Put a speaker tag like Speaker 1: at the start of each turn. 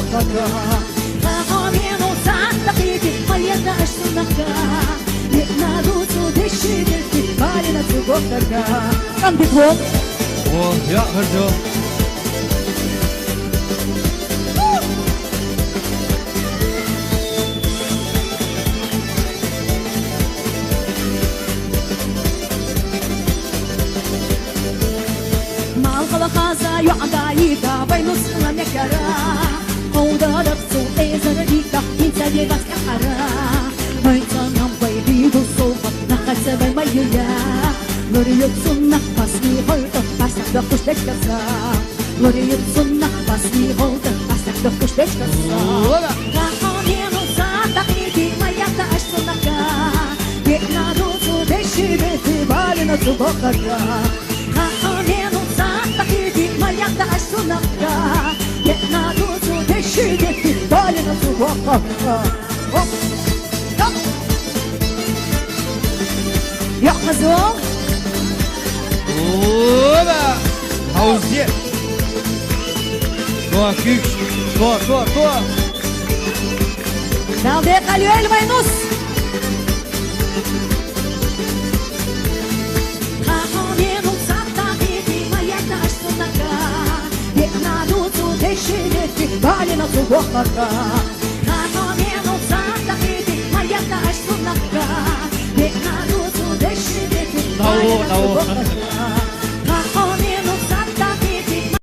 Speaker 1: بوقتك خامين وصدقيتي مليانة أشتنك لقنا دوسو دشيدتي بالنا بوقتك كم بتوم
Speaker 2: يا خرجو
Speaker 1: خازا يعدايدا بين السلام يكرا هودا رفسو إزرديكا إنساني بس كحرا ميتان هم بيدو صوفا نخس بميلا مريب سنة بسني هولتا أسك دخش تكسا مريب سنة بسني هولتا أسك دخش تكسا كحامين وصدقيتي ما يتعش سنكا يقنا دوسو دشي بيتي بالنا تبقرا كحامين Malyanda aşsunakta Yetna duzu deşidetti Dalina subakka Hop Hop Ya kızım
Speaker 2: Oba Hausiye Doa kük Doa
Speaker 1: Dalde kalıyor elmayınız بالنا صبوحك خامين وصدقيتي مريم عشت لك بقنا دوسو دشيتي
Speaker 2: نو